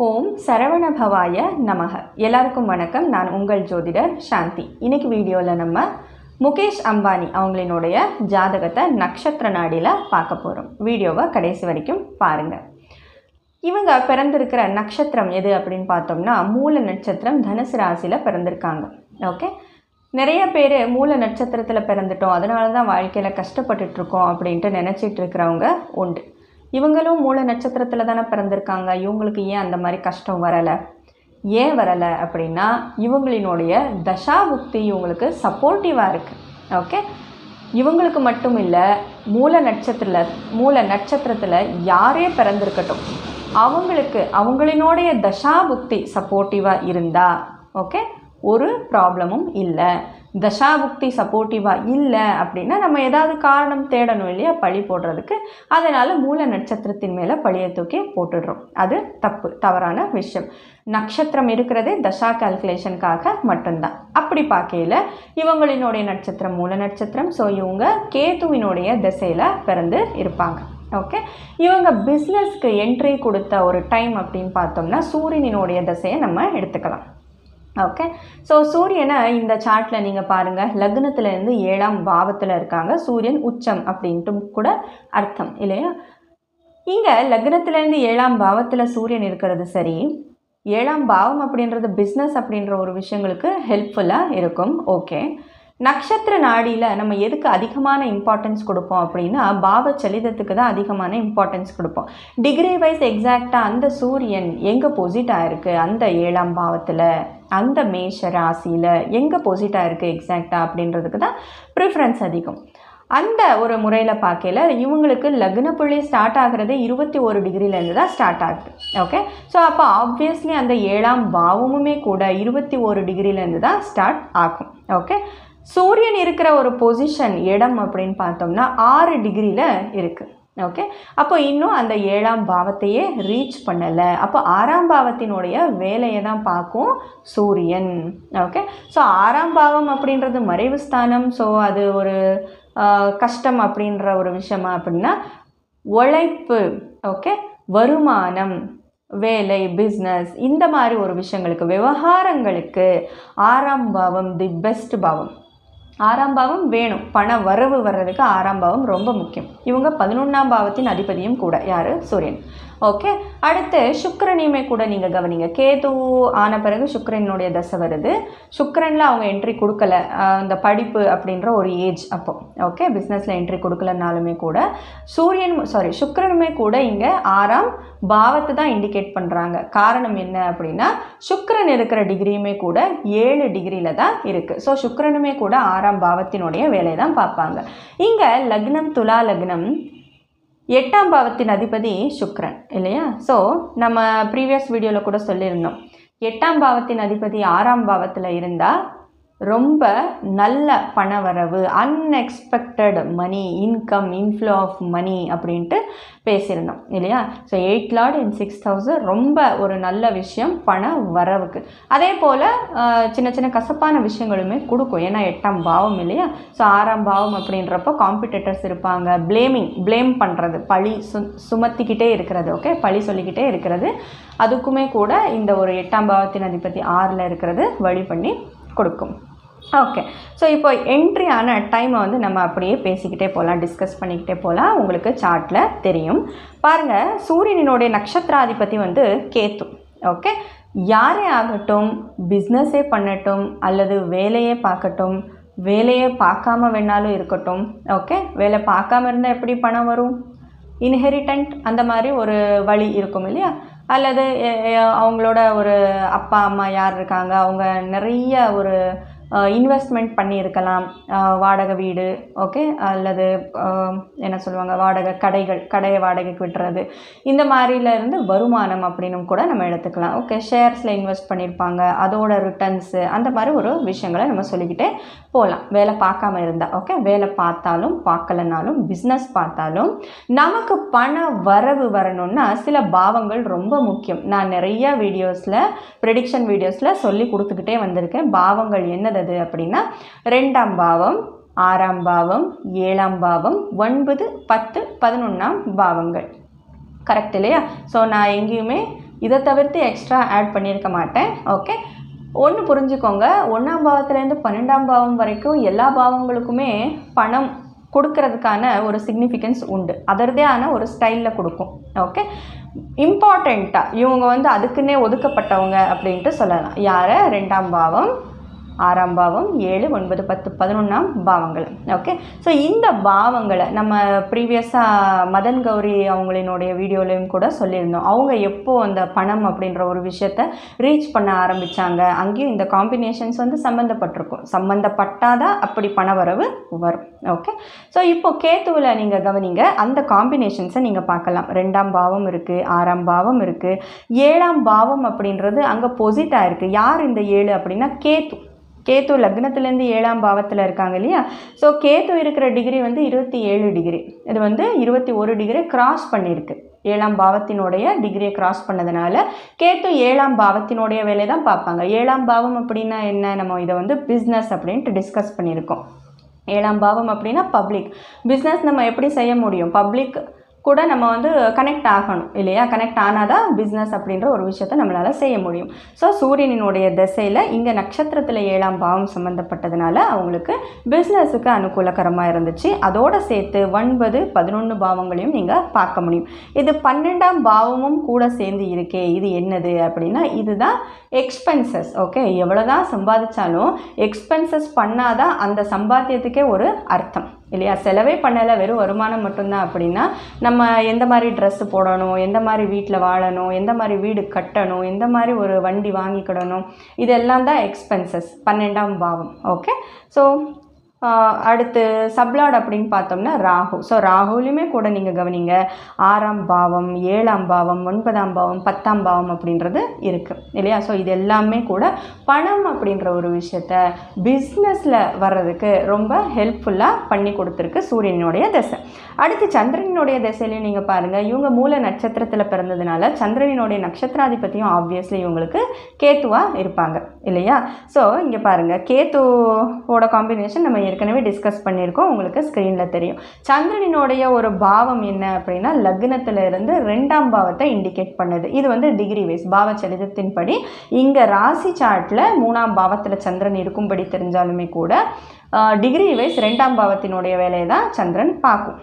ஓம் சரவணபவாய நமக. எல்லாருக்கும் வணக்கம். நான் உங்கள் ஜோதிடர் சாந்தி. இன்னைக்கு வீடியோவில் நம்ம முகேஷ் அம்பானி அவங்களினுடைய ஜாதகத்தை நட்சத்திர நாடியில் பார்க்க போகிறோம். வீடியோவை கடைசி வரைக்கும் பாருங்கள். இவங்க பிறந்திருக்கிற நட்சத்திரம் எது அப்படின்னு பார்த்தோம்னா மூல நட்சத்திரம், தனுசு ராசியில் பிறந்திருக்காங்க. ஓகே, நிறைய பேர் மூல நட்சத்திரத்தில் பிறந்துட்டோம், அதனால தான் வாழ்க்கையில் கஷ்டப்பட்டுட்ருக்கோம் அப்படின்ட்டு நினச்சிட்டு இருக்கிறவங்க உண்டு. இவங்களும் மூல நட்சத்திரத்தில் தானே பிறந்திருக்காங்க, இவங்களுக்கு ஏன் அந்த மாதிரி கஷ்டம் வரலை? ஏன் வரலை அப்படின்னா இவங்களினுடைய தசாபுக்தி இவங்களுக்கு சப்போர்ட்டிவாக இருக்குது. ஓகே, இவங்களுக்கு மட்டும் இல்லை, மூல நட்சத்திரத்தில் யாரே பிறந்திருக்கட்டும், அவங்களினுடைய தசாபுக்தி சப்போர்ட்டிவாக இருந்தால் ஓகே ஒரு ப்ராப்ளமும் இல்லை. தசாபுக்தி சப்போர்ட்டிவாக இல்லை அப்படின்னா நம்ம ஏதாவது காரணம் தேடணும் இல்லையா, பழி போடுறதுக்கு. அதனால் மூல நட்சத்திரத்தின் மேலே பழியை தூக்கி போட்டுடுறோம். அது தவறான விஷயம். நட்சத்திரம் இருக்கிறதே தசா கால்குலேஷனுக்காக மட்டும்தான். அப்படி பார்க்கையில் இவங்களினுடைய நட்சத்திரம் மூல நட்சத்திரம். ஸோ இவங்க கேதுவினுடைய திசையில் பிறந்து இருப்பாங்க. ஓகே, இவங்க பிஸ்னஸ்க்கு என்ட்ரி கொடுத்த ஒரு டைம் அப்படின்னு பார்த்தோம்னா சூரியனினுடைய திசையை நம்ம எடுத்துக்கலாம். ஓகே, ஸோ சூரியனை இந்த சார்ட்டில் நீங்கள் பாருங்கள், லக்னத்திலேருந்து 7ஆம் பாவத்தில் இருக்காங்க. சூரியன் உச்சம் அப்படின்ட்டு கூட அர்த்தம் இல்லையா. இங்கே லக்னத்திலேருந்து 7ஆம் பாவத்தில் சூரியன் இருக்கிறது சரி. 7ஆம் பாவம் அப்படின்றது பிஸ்னஸ் அப்படின்ற ஒரு விஷயங்களுக்கு ஹெல்ப்ஃபுல்லாக இருக்கும். ஓகே, நட்சத்திர நாடியில் நம்ம எதுக்கு அதிகமான இம்பார்ட்டன்ஸ் கொடுப்போம் அப்படின்னா பாவ சலிதத்துக்கு தான் அதிகமான இம்பார்ட்டன்ஸ் கொடுப்போம். டிகிரி வைஸ் எக்ஸாக்டாக அந்த சூரியன் எங்கே பொசிட் ஆகிருக்கு, அந்த 7ஆம் பாவத்தில், அந்த மேஷ ராசியில் எங்கே பொசிட் ஆகிருக்கு எக்ஸாக்டாக அப்படின்றதுக்கு தான் ப்ரிஃபரன்ஸ் அதிகம். அந்த ஒரு முறையில் பார்க்கல இவங்களுக்கு லக்ன புள்ளி ஸ்டார்ட் ஆகிறது 21 டிகிரிலேருந்து தான் ஸ்டார்ட் ஆகுது. ஓகே, ஸோ அப்போ ஆப்வியஸ்லி அந்த 7ஆம் பாவமுமே கூட 21 டிகிரிலேருந்து தான் ஸ்டார்ட் ஆகும். ஓகே, சூரியன் இருக்கிற ஒரு பொசிஷன் இடம் அப்படின்னு பார்த்தோம்னா 6 டிகிரியில் இருக்குது. ஓகே, அப்போ இன்னும் அந்த 7ஆம் பாவத்தையே ரீச் பண்ணலை. அப்போ 6ஆம் பாவத்தினுடைய வேலையை தான் பார்க்கும் சூரியன். ஓகே, ஸோ 6ஆம் பாவம் அப்படின்றது மறைவு ஸ்தானம். ஸோ அது ஒரு கஷ்டம் அப்படின்ற ஒரு விஷயமா அப்படின்னா உழைப்பு, ஓகே, வருமானம், வேலை, பிஸ்னஸ், இந்த மாதிரி ஒரு விஷயங்களுக்கு, விவகாரங்களுக்கு 6ஆம் பாவம் தி பெஸ்ட் பாவம். 6ஆம் பாவம் வேணும், பண வரவு வர்றதுக்கு 6ஆம் பாவம் ரொம்ப முக்கியம். இவங்க 11ஆம் பாவத்தின் அதிபதியும் கூட யார், சூரியன். ஓகே, அடுத்து சுக்கிரனையுமே கூட நீங்கள் கவனிங்க. கேது ஆன பிறகு சுக்கிரனுடைய தசை வருது. சுக்கிரனில் அவங்க என்ட்ரி கொடுக்கல, அந்த படிப்பு அப்படின்ற ஒரு ஏஜ் அப்போ. ஓகே, பிஸ்னஸில் என்ட்ரி கொடுக்கலனாலுமே கூட சுக்கிரனுமே கூட இங்கே 6ஆம் பாவத்தை தான் இண்டிகேட் பண்ணுறாங்க. காரணம் என்ன அப்படின்னா சுக்கிரன் இருக்கிற டிகிரியுமே கூட 7 டிகிரியில் தான் இருக்குது. ஸோ சுக்கிரனுமே கூட 6ஆம் பாவத்தினுடைய வேலையை தான் பார்ப்பாங்க. இங்கே லக்னம் துலா லக்னம், 8ஆம் பாவத்தின் அதிபதி சுக்கிரன் இல்லையா. ஸோ நம்ம ப்ரீவியஸ் வீடியோவில் கூட சொல்லியிருந்தோம், 8ஆம் பாவத்தின் அதிபதி 6ஆம் பாவத்தில் இருந்தால் ரொம்ப நல்ல பணவரவு, unexpected money, income, inflow of money அப்படின்ட்டு பேசியிருந்தோம் இல்லையா. ஸோ 8 லார்ட் இன் 6,000 ரொம்ப ஒரு நல்ல விஷயம் பண வரவுக்கு. அதே போல் சின்ன சின்ன கசப்பான விஷயங்களுமே கொடுக்கும், ஏன்னா 8ஆம் பாவம் இல்லையா. ஸோ 6ஆம் பாவம் அப்படின்றப்போ காம்படிட்டர்ஸ் இருப்பாங்க, ப்ளேம் பண்ணுறது, பழி சுமத்திக்கிட்டே இருக்கிறது. ஓகே, பழி சொல்லிக்கிட்டே இருக்கிறது, அதுக்குமே கூட இந்த ஒரு 8ஆம் பாவத்தின் அதிபதி 6ல் இருக்கிறது வழி பண்ணி கொடுக்கும். ஓகே, ஸோ இப்போ என்ட்ரி ஆன டைமை வந்து நம்ம அப்படியே பேசிக்கிட்டே போகலாம், டிஸ்கஸ் பண்ணிக்கிட்டே போகலாம். உங்களுக்கு சார்ட்டில் தெரியும் பாருங்கள். சூரியனினுடைய நட்சத்திராதிபதி வந்து கேத்து. ஓகே, யாரே ஆகட்டும், பிஸ்னஸே பண்ணட்டும் அல்லது வேலையே பார்க்கட்டும், வேலையே பார்க்காம வேணாலும் இருக்கட்டும். ஓகே, வேலை பார்க்காம இருந்தால் எப்படி பணம் வரும்? இன்ஹெரிட்டன்ட் அந்த மாதிரி ஒரு வழி இருக்கும் இல்லையா. அல்லது அவங்களோட ஒரு அப்பா அம்மா யார் இருக்காங்க, அவங்க நிறைய ஒரு இன்வெஸ்ட்மெண்ட் பண்ணியிருக்கலாம், வாடகை வீடு, ஓகே, அல்லது என்ன சொல்லுவாங்க, கடையை வாடகைக்கு விட்டுறது, இந்த மாதிரிலேருந்து வருமானம் அப்படின்னு கூட நம்ம எடுத்துக்கலாம். ஓகே, ஷேர்ஸில் இன்வெஸ்ட் பண்ணியிருப்பாங்க, அதோட ரிட்டர்ன்ஸு, அந்த மாதிரி ஒரு விஷயங்களை நம்ம சொல்லிக்கிட்டே போகலாம். வேலை பார்க்காம இருந்தால். ஓகே, வேலை பார்த்தாலும் பார்க்கலனாலும் பிஸ்னஸ் பார்த்தாலும் நமக்கு பண வரவு வரணும்னா சில பாவங்கள் ரொம்ப முக்கியம். நான் நிறைய வீடியோஸில், ப்ரெடிக்ஷன் வீடியோஸில் சொல்லி கொடுத்துக்கிட்டே வந்திருக்கேன். பாவங்கள் என்னது அப்படின்னா 2ஆம் பாவம், 6ஆம் பாவம், 7ஆம் பாவம், 9, 10, 11ஆம் பாவங்கள். கரெக்ட் இல்லையா. ஸோ நான் எங்கேயுமே இதை தவிர்த்து எக்ஸ்ட்ரா ஆட் பண்ணியிருக்க மாட்டேன். ஓகே, ஒன்று புரிஞ்சுக்கோங்க, 1ஆம் பாவத்துலேருந்து 12ஆம் பாவம் வரைக்கும் எல்லா பாவங்களுக்குமே பணம் கொடுக்கறதுக்கான ஒரு சிக்னிஃபிகன்ஸ் உண்டு. அதற்கான ஒரு ஸ்டைலில் கொடுக்கும். ஓகே, இம்பார்ட்டண்ட்டாக இவங்க வந்து அதுக்குன்னே ஒதுக்கப்பட்டவங்க அப்படின்ட்டு சொல்லலாம். யார்? 2ஆம் பாவம், 6ஆம் பாவம், 7, 9, 10, 11ஆம் பாவங்கள். ஓகே, ஸோ இந்த பாவங்களை நம்ம ப்ரீவியஸாக மதன் கௌரி அவங்களினுடைய வீடியோலையும் கூட சொல்லியிருந்தோம். அவங்க எப்போ அந்த பணம் அப்படின்ற ஒரு விஷயத்தை ரீச் பண்ண ஆரம்பித்தாங்க, அங்கேயும் இந்த காம்பினேஷன்ஸ் வந்து சம்மந்தப்பட்டிருக்கும். சம்மந்தப்பட்டாதான் அப்படி பண வரவு வரும். ஓகே, ஸோ இப்போ கேத்துவில் நீங்கள் கவனிங்க, அந்த காம்பினேஷன்ஸை நீங்கள் பார்க்கலாம். 2ஆம் பாவம் இருக்குது, 6ஆம் பாவம் இருக்குது, 7ஆம் பாவம் அப்படின்றது அங்கே பொசிட்டாக இருக்குது. யார் இந்த 7 அப்படின்னா கேத்து. கேத்து லக்னத்துலேருந்து 7ஆம் பாவத்தில் இருக்காங்க இல்லையா? ஸோ கேத்து இருக்கிற டிகிரி வந்து 27 டிகிரி. இது வந்து 21 டிகிரி கிராஸ் பண்ணியிருக்கு. 7ஆம் பாவத்தினுடைய டிகிரியை கிராஸ் பண்ணதுனால கேத்து 7ஆம் பாவத்தினுடைய வேலையை தான் பார்ப்பாங்க. 7ஆம் பாவம் அப்படின்னா என்ன? நம்ம இதை வந்து பிஸ்னஸ் அப்படின்ட்டு டிஸ்கஸ் பண்ணியிருக்கோம். 7ஆம் பாவம் அப்படின்னா பப்ளிக் பிஸ்னஸ். நம்ம எப்படி செய்ய முடியும்? பப்ளிக் கூட நம்ம வந்து கனெக்ட் ஆகணும் இல்லையா? கனெக்ட் ஆனால் தான் பிஸ்னஸ் அப்படின்ற ஒரு விஷயத்தை நம்மளால் செய்ய முடியும். ஸோ சூரியனினுடைய திசையில் இங்கே நட்சத்திரத்தில் 7ஆம் பாவம் சம்மந்தப்பட்டதுனால அவங்களுக்கு பிஸ்னஸுக்கு அனுகூலகரமாக இருந்துச்சு. அதோடு சேர்த்து 9, 11 பாவங்களையும் நீங்கள் பார்க்க முடியும். இது 12ஆம் பாவமும் கூட சேர்ந்து இருக்கே, இது என்னது அப்படின்னா இதுதான் எக்ஸ்பென்சஸ். ஓகே, எவ்வளோ தான் சம்பாதிச்சாலும் எக்ஸ்பென்சஸ் பண்ணாதான் அந்த சம்பாத்தியத்துக்கே ஒரு அர்த்தம் இல்லையா? செலவே பண்ணலை, வெறும் வருமானம் மட்டும்தான் அப்படின்னா நம்ம எந்த மாதிரி ட்ரெஸ்ஸு போடணும், எந்த மாதிரி வீட்டில் வாழணும், எந்த மாதிரி வீடு கட்டணும், எந்த மாதிரி ஒரு வண்டி வாங்கிக்கிடணும், இதெல்லாம் தான் எக்ஸ்பென்சஸ் 12ஆம் பாவம். ஓகே, ஸோ அடுத்து சப்லாட் அப்படின்னு பார்த்தோம்னா ராகு. ஸோ ராகுலையுமே கூட நீங்கள் கவனிங்க, 6ஆம் பாவம், 7ஆம் பாவம், 9ஆம் பாவம், 10ஆம் பாவம் அப்படின்றது இருக்குது இல்லையா? ஸோ இது எல்லாமே கூட பணம் அப்படின்ற ஒரு விஷயத்த பிஸ்னஸில் வர்றதுக்கு ரொம்ப ஹெல்ப்ஃபுல்லாக பண்ணி கொடுத்துருக்கு சூரியனுடைய திசை. அடுத்து சந்திரனுடைய திசையிலையும் நீங்கள் பாருங்கள், இவங்க மூல நட்சத்திரத்தில் பிறந்ததுனால சந்திரனுடைய நட்சத்திராதிபதியும் ஆப்வியஸ்லி இவங்களுக்கு கேத்துவாக இருப்பாங்க இல்லையா? ஸோ இங்கே பாருங்கள், கேத்துவோட காம்பினேஷன் நம்ம ஏற்கனவே டிஸ்கஸ் பண்ணியிருக்கோம், உங்களுக்கு ஸ்க்ரீனில் தெரியும். சந்திரனுடைய ஒரு பாவம் என்ன அப்படின்னா லக்னத்தில் இருந்து 2ஆம் பாவத்தை இண்டிகேட் பண்ணுது. இது வந்து டிகிரி வைஸ் பாவ சரிதத்தின்படி இங்கே ராசி சார்ட்டில் 3ஆம் பாவத்தில் சந்திரன் இருக்கும்படி தெரிஞ்சாலுமே கூட டிகிரி வைஸ் 2ஆம் பாவத்தினுடைய வேலையை தான் சந்திரன் பார்க்கும்.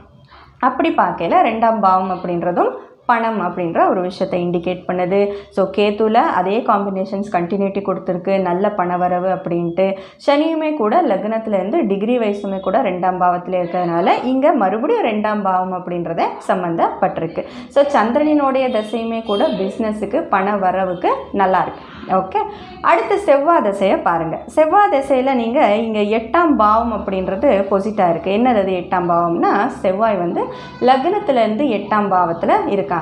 அப்படி பார்க்கல 2ஆம் பாவம் அப்படின்றதும் பணம் அப்படின்ற ஒரு விஷயத்தை இண்டிகேட் பண்ணுது. ஸோ கேத்துல அதே காம்பினேஷன்ஸ் கண்டினியூட்டி கொடுத்துருக்கு, நல்ல பணவரவு அப்படின்ட்டு. சனியுமே கூட லக்னத்துலேருந்து டிகிரி வயசுமே கூட 2ஆம் பாவத்தில் இருக்கிறதுனால இங்கே மறுபடியும் 2ஆம் பாவம் அப்படின்றத சம்மந்தப்பட்டிருக்கு. ஸோ சந்திரனினுடைய திசையுமே கூட பிஸ்னஸுக்கு பண வரவுக்கு நல்லாயிருக்கு. ஓகே, அடுத்து செவ்வாய் திசையை பாருங்கள். செவ்வாய் திசையில் நீங்கள் இங்கே 8ஆம் பாவம் அப்படின்றது பொசிட்டாக இருக்குது. என்னது 8ஆம் பாவம்னா செவ்வாய் வந்து லக்னத்துலேருந்து 8ஆம் பாவத்தில் இருக்காங்க.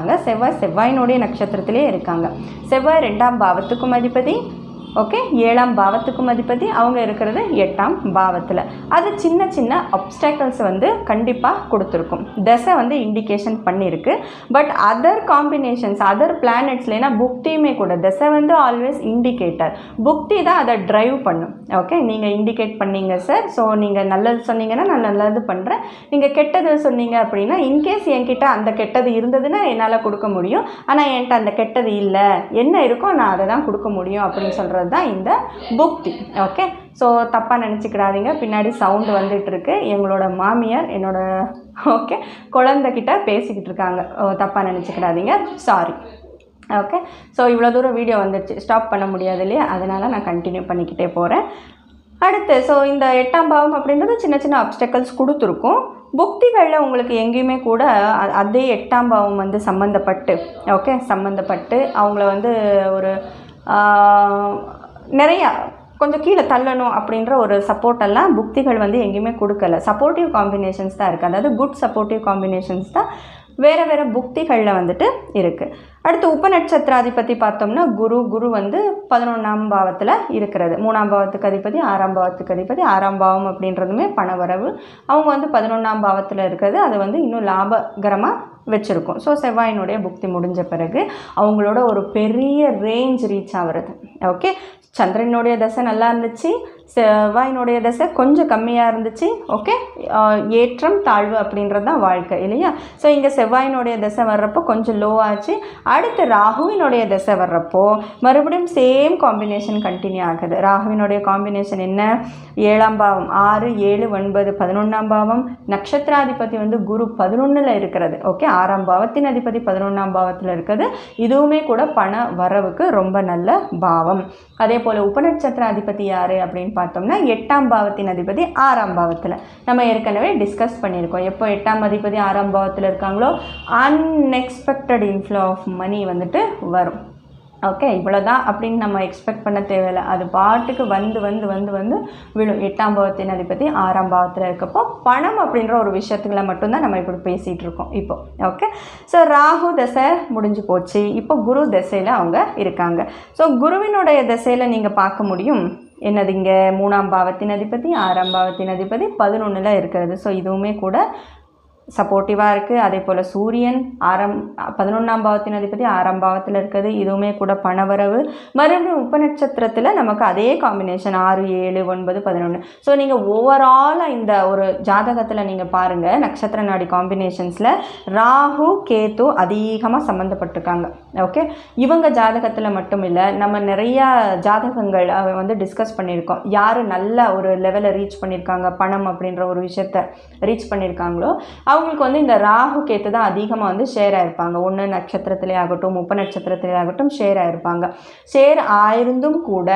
செவ்வாயினுடைய நட்சத்திரத்திலே இருக்காங்க. செவ்வாய் 2ஆம் பாவத்துக்கும் அதிபதி. ஓகே, 7ஆம் பாவத்துக்கும் அதிபதி. அவங்க இருக்கிறது 8ஆம் பாவத்தில். அது சின்ன சின்ன அப்டாக்கிள்ஸ் வந்து கண்டிப்பாக கொடுத்துருக்கும். திசை வந்து இண்டிகேஷன் பண்ணியிருக்கு. பட் அதர் காம்பினேஷன்ஸ் அதர் பிளானட்ஸில் ஏன்னா புக்தியுமே கூட திசை வந்து ஆல்வேஸ் இண்டிகேட்டர், புக்தி தான் அதை ட்ரைவ் பண்ணும். ஓகே, நீங்கள் இண்டிகேட் பண்ணீங்க சார், ஸோ நீங்கள் நல்லது சொன்னீங்கன்னா நான் நல்லது பண்ணுறேன், நீங்கள் கெட்டது சொன்னீங்க அப்படின்னா இன்கேஸ் என்கிட்ட அந்த கெட்டது இருந்ததுன்னா என்னால் கொடுக்க முடியும், ஆனால் என்கிட்ட அந்த கெட்டது இல்லை, என்ன இருக்கோ நான் அதை தான் கொடுக்க முடியும் அப்படின்னு சொல்கிறது தான் இந்த புக்தி. ஓகே, ஸோ தப்பாக நினச்சிக்கிடாதீங்க. பின்னாடி சவுண்டு வந்துட்டுருக்கு, எங்களோட மாமியார் என்னோட ஓகே குழந்தைகிட்ட பேசிக்கிட்டு இருக்காங்க, தப்பாக நினச்சிக்கிடாதீங்க, சாரி. ஓகே, ஸோ இவ்வளோ தூரம் வீடியோ வந்துடுச்சு, ஸ்டாப் பண்ண முடியாது இல்லையா? அதனால் நான் கண்டினியூ பண்ணிக்கிட்டே போகிறேன். அடுத்து ஸோ இந்த 8ஆம் பாவம் அப்படின்றது சின்ன சின்ன அப்டக்கிள்ஸ் கொடுத்துருக்கும். புக்திகளில் உங்களுக்கு எங்கேயுமே கூட அதே 8ஆம் பாவம் வந்து சம்மந்தப்பட்டு அவங்கள வந்து ஒரு நிறையா கொஞ்சம் கீழே தள்ளணும் அப்படின்ற ஒரு சப்போர்ட்டெல்லாம் புக்திகள் வந்து எங்கேயுமே கொடுக்கல. சப்போர்ட்டிவ் காம்பினேஷன்ஸ் தான் இருக்குது, அதாவது குட் சப்போர்ட்டிவ் காம்பினேஷன்ஸ் தான் வேறு புக்திகளில் வந்துட்டு இருக்குது. அடுத்து உபநட்சத்திராதிபதி பார்த்தோம்னா குரு வந்து 11ஆம் பாவத்தில் இருக்கிறது. 3ஆம் பாவத்துக்கு அதிபதி, 6ஆம் பாவத்துக்கு அதிபதி. 6ஆம் பாவம் அப்படின்றதுமே பணவரவு. அவங்க வந்து 11ஆம் பாவத்தில் இருக்கிறது, அது வந்து இன்னும் லாபகரமாக வச்சுருக்கோம். ஸோ செவ்வாயினுடைய புக்தி முடிஞ்ச பிறகு அவங்களோட ஒரு பெரிய ரேஞ்ச் ரீச் ஆகிறது. ஓகே, சந்திரனுடைய தசை நல்லா இருந்துச்சு, செவ்வாயினுடைய தசை கொஞ்சம் கம்மியாக இருந்துச்சு. ஓகே, ஏற்றம் தாழ்வு அப்படின்றது தான் வாழ்க்கை இல்லையா? ஸோ இங்கே செவ்வாயினுடைய தசை வர்றப்போ கொஞ்சம் லோ ஆச்சு. அடுத்து ராகுவினுடைய தசை வர்றப்போ மறுபடியும் சேம் காம்பினேஷன் கண்டினியூ ஆகுது. ராகுவினுடைய காம்பினேஷன் என்ன? 7ஆம் பாவம் 6, 7, 9, 11ஆம் பாவம். நட்சத்திராதிபதி வந்து குரு 11ல் இருக்கிறது. ஓகே, 6ஆம் பாவத்தின் அதிபதி 11ஆம் பாவத்தில் இருக்கிறது. இதுவுமே கூட பண வரவுக்கு ரொம்ப நல்ல பாவம். அதே போல் உபநட்சத்திர அதிபதி யார் அப்படின்னு பார்த்தோம்னா 8ஆம் பாவத்தின் அதிபதி 6ஆம் பாவத்தில். நம்ம ஏற்கனவே டிஸ்கஸ் பண்ணியிருக்கோம். எப்போ 8ஆம் அதிபதி 6ஆம் பாவத்தில் இருக்காங்களோ அன்எக்ஸ்பெக்டட் இன்ஃப்ளோ ஆஃப் மணி வந்துட்டு வரும். ஓகே, இவ்வளோதான் அப்படின்னு நம்ம எக்ஸ்பெக்ட் பண்ண தேவையில்லை. அது பாட்டுக்கு வந்து வந்து வந்து வந்து விழும். 8ஆம் பாவத்தின் அதிபதி 6ஆம் பாவத்தில் இருக்கப்போ பணம் அப்படின்ற ஒரு விஷயத்துக்குள்ள மட்டும்தான் நம்ம இப்படி பேசிகிட்டு இருக்கோம் இப்போ. ஓகே, ஸோ ராகு தசை முடிஞ்சு போச்சு. இப்போ குரு தசையில் அவங்க இருக்காங்க. ஸோ குருவினுடைய தசையில் நீங்கள் பார்க்க முடியும் என்னது, இங்கே 3ஆம் பாவத்தின் அதிபதி 6ஆம் பாவத்தின் அதிபதி 11ல் இருக்கிறது. ஸோ இதுவுமே கூட சப்போர்ட்டிவாக இருக்குது. அதே போல் சூரியன் 11ஆம் பாவத்தின் அதிபதி 6ஆம் பாவத்தில் இருக்குது. இதுவுமே கூட பணவரவு. மறுபடியும் உபநட்சத்திரத்தில் நமக்கு அதே காம்பினேஷன் 6, 7, 9, 11. ஸோ நீங்கள் ஓவராலாக இந்த ஒரு ஜாதகத்தில் நீங்கள் பாருங்கள், நட்சத்திர நாடி காம்பினேஷன்ஸில் ராகு கேது அதிகமாக சம்மந்தப்பட்டிருக்காங்க. ஓகே, இவங்க ஜாதகத்தில் மட்டும் இல்லை, நம்ம நிறையா ஜாதகங்கள் வந்து டிஸ்கஸ் பண்ணியிருக்கோம். யார் நல்ல ஒரு லெவலை ரீச் பண்ணியிருக்காங்க, பணம் அப்படின்ற ஒரு விஷயத்தை ரீச் பண்ணியிருக்காங்களோ அவங்களுக்கு வந்து இந்த ராகு கேத்து தான் அதிகமாக வந்து ஷேர் ஆகிருப்பாங்க. ஒன்று நட்சத்திரத்திலே ஆகட்டும், நட்சத்திரத்திலே ஆகட்டும் ஷேர் ஆகிருப்பாங்க. ஷேர் ஆயிருந்தும் கூட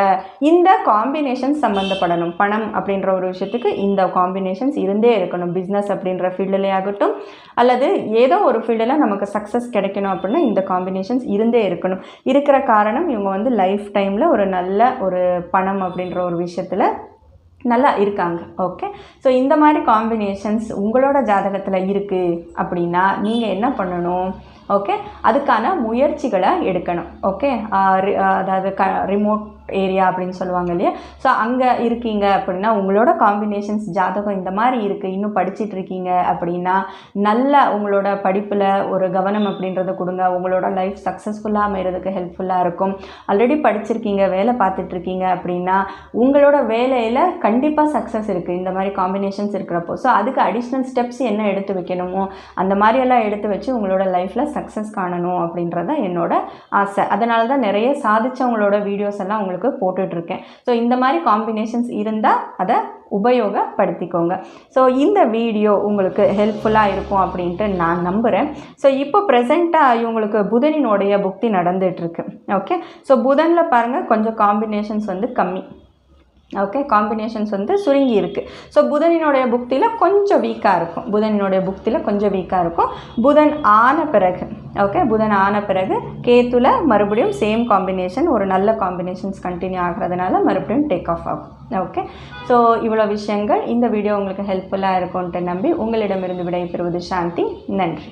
இந்த காம்பினேஷன்ஸ் சம்மந்தப்படணும். பணம் அப்படின்ற ஒரு விஷயத்துக்கு இந்த காம்பினேஷன்ஸ் இருந்தே இருக்கணும். பிஸ்னஸ் அப்படின்ற ஃபீல்டிலே ஆகட்டும் அல்லது ஏதோ ஒரு ஃபீல்டில் நமக்கு சக்ஸஸ் கிடைக்கணும் அப்படின்னா இந்த காம்பினேஷன்ஸ் இருந்தே இருக்கணும். இருக்கிற காரணம் இவங்க வந்து லைஃப் டைமில் ஒரு நல்ல ஒரு பணம் அப்படின்ற ஒரு விஷயத்தில் நல்லா இருக்காங்க. ஓகே, ஸோ இந்த மாதிரி காம்பினேஷன்ஸ் உங்களோட ஜாதகத்தில் இருக்குது அப்படின்னா நீங்கள் என்ன பண்ணணும்? ஓகே, அதுக்கான முயற்சிகளை எடுக்கணும். ஓகே, அதாவது ரிமோட் ஏரியா அப்படின்னு சொல்லுவாங்க இல்லையா? ஸோ அங்கே இருக்கீங்க அப்படின்னா உங்களோட காம்பினேஷன்ஸ் ஜாதகம் இந்த மாதிரி இருக்குது, இன்னும் படிச்சுட்டு இருக்கீங்க அப்படின்னா நல்ல உங்களோட படிப்பில் ஒரு கவனம் அப்படின்றத கொடுங்க. உங்களோட லைஃப் சக்ஸஸ்ஃபுல்லாக அமைகிறதுக்கு ஹெல்ப்ஃபுல்லாக இருக்கும். ஆல்ரெடி படிச்சிருக்கீங்க, வேலை பார்த்துட்ருக்கீங்க அப்படின்னா உங்களோட வேலையில் கண்டிப்பாக சக்ஸஸ் இருக்குது இந்த மாதிரி காம்பினேஷன்ஸ் இருக்கிறப்போ. ஸோ அதுக்கு அடிஷ்னல் ஸ்டெப்ஸ் என்ன எடுத்து வைக்கணுமோ அந்த மாதிரியெல்லாம் எடுத்து வச்சு உங்களோட லைஃப்பில் சக்ஸஸ் காணணும் அப்படின்றது தான் என்னோட ஆசை. அதனால தான் நிறைய சாதித்தவங்களோட வீடியோஸ் எல்லாம் உங்களுக்கு போட்டுட்ருக்கேன். ஸோ இந்த மாதிரி காம்பினேஷன்ஸ் இருந்தால் அதை உபயோகப்படுத்திக்கோங்க. ஸோ இந்த வீடியோ உங்களுக்கு ஹெல்ப்ஃபுல்லாக இருக்கும் அப்படின்ட்டு நான் நம்புகிறேன். ஸோ இப்போ ப்ரெசண்ட்டாக இவங்களுக்கு புதனினுடைய புக்தி நடந்துகிட்ருக்கு. ஓகே, ஸோ புதனில் பாருங்கள் கொஞ்சம் காம்பினேஷன்ஸ் வந்து கம்மி. ஓகே, காம்பினேஷன்ஸ் வந்து சுருங்கி இருக்குது. ஸோ புதனினுடைய புக்தியில் கொஞ்சம் வீக்காக இருக்கும். புதன் ஆன பிறகு புதன் ஆன பிறகு கேத்துல மறுபடியும் சேம் காம்பினேஷன், ஒரு நல்ல காம்பினேஷன்ஸ் கண்டினியூ ஆகிறதுனால மறுபடியும் டேக் ஆஃப் ஆகும். ஓகே, ஸோ இவ்வளோ விஷயங்கள் இந்த வீடியோ உங்களுக்கு ஹெல்ப்ஃபுல்லாக இருக்கும்ன்ட்டு நம்பி உங்களிடமிருந்து விடைபெறுவது சாந்தி. நன்றி.